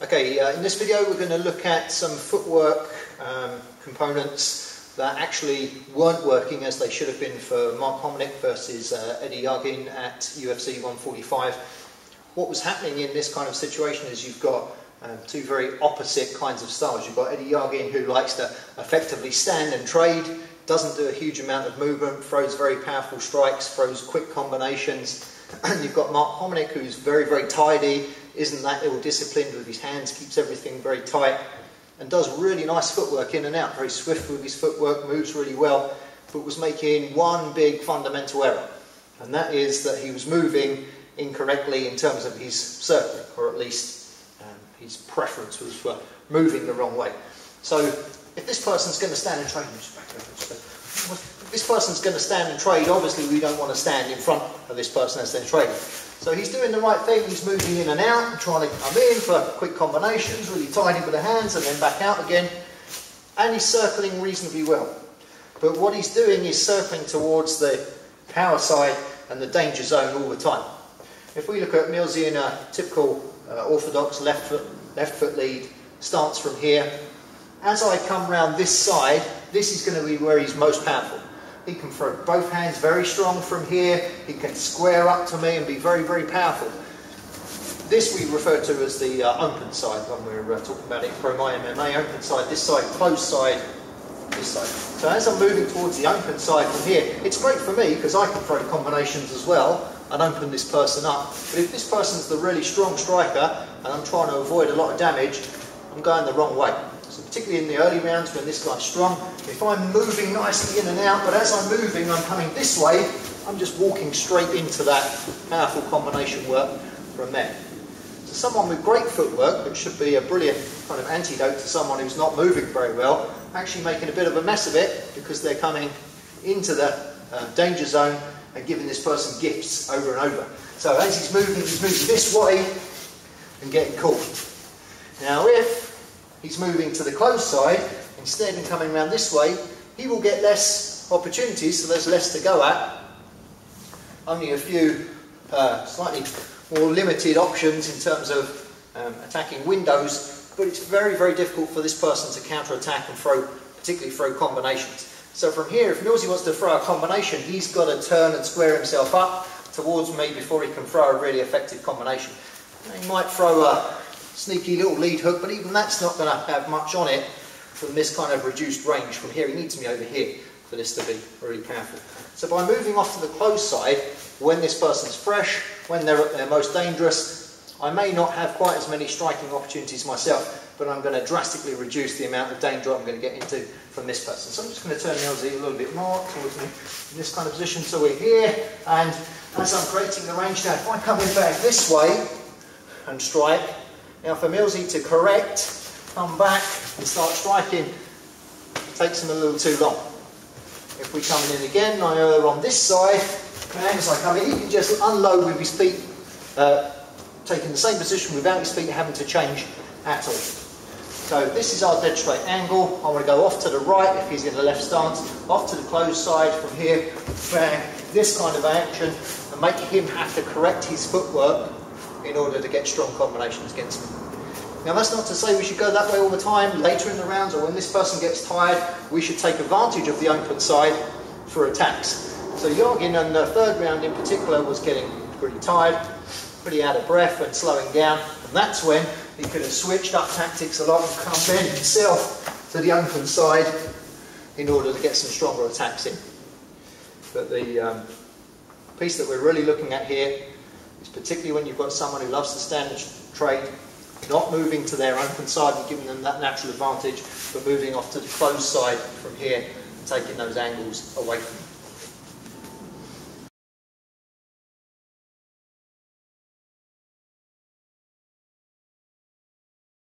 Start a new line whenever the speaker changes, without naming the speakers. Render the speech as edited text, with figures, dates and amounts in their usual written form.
Okay, in this video we're going to look at some footwork components that actually weren't working as they should have been for Mark Hominick versus Eddie Yagin at UFC 145. What was happening in this kind of situation is you've got two very opposite kinds of styles. You've got Eddie Yagin, who likes to effectively stand and trade, doesn't do a huge amount of movement, throws very powerful strikes, throws quick combinations. And you've got Mark Hominick, who's very, very tidy, isn't that ill-disciplined with his hands, keeps everything very tight, and does really nice footwork in and out, very swift with his footwork, moves really well, but was making one big fundamental error. And that is that he was moving incorrectly in terms of his circling, or at least his preference was for moving the wrong way. So if this person's going to stand and trade, if this person's going to stand and trade, obviously we don't want to stand in front of this person as they're trading. So he's doing the right thing, he's moving in and out, trying to come in for quick combinations, really tidy with the hands and then back out again. And he's circling reasonably well. But what he's doing is circling towards the power side and the danger zone all the time. If we look at Milsey in a typical orthodox left foot lead stance from here, as I come round this side, this is going to be where he's most powerful. He can throw both hands very strong from here, he can square up to me and be very, very powerful. This we refer to as the open side when we're talking about it in Pro My MMA. Open side, this side, closed side, this side. So as I'm moving towards the open side from here, it's great for me because I can throw combinations as well and open this person up. But if this person's the really strong striker and I'm trying to avoid a lot of damage, I'm going the wrong way. So particularly in the early rounds when this guy's strong, if I'm moving nicely in and out, but as I'm moving I'm coming this way, I'm just walking straight into that powerful combination work from there. So someone with great footwork, which should be a brilliant kind of antidote to someone who's not moving very well, actually making a bit of a mess of it because they're coming into the danger zone and giving this person gifts over and over. So as he's moving this way and getting caught. Now if he's moving to the closed side, instead of coming around this way, he will get less opportunities, so there's less to go at. Only a few slightly more limited options in terms of attacking windows, but it's very, very difficult for this person to counter-attack and particularly throw combinations. So from here, if Milsey wants to throw a combination, he's got to turn and square himself up towards me before he can throw a really effective combination. And he might throw a sneaky little lead hook, but even that's not going to have much on it from this kind of reduced range. From here, he needs me over here for this to be really powerful. So by moving off to the closed side, when this person's fresh, when they're at their most dangerous, I may not have quite as many striking opportunities myself, but I'm going to drastically reduce the amount of danger I'm going to get into from this person. So I'm just going to turn Milsey a little bit more towards me in this kind of position. So we're here, and as I'm creating the range now, if I come in back this way and strike, now for Milsey to correct, come back and start striking, it takes him a little too long. If we come in again, I err on this side, and as I come in, he can just unload with his feet, taking the same position without his feet having to change at all. So this is our dead straight angle. I want to go off to the right if he's in the left stance, off to the closed side from here, bang, this kind of action, and make him have to correct his footwork in order to get strong combinations against me. Now that's not to say we should go that way all the time. Later in the rounds or when this person gets tired, we should take advantage of the open side for attacks. So Yagin in the third round in particular was getting pretty tired, pretty out of breath and slowing down, and that's when he could have switched up tactics a lot and come then himself to the open side in order to get some stronger attacks in. But the piece that we're really looking at here is particularly when you've got someone who loves to stand and trade, not moving to their open side and giving them that natural advantage, but moving off to the closed side from here and taking those angles away from them.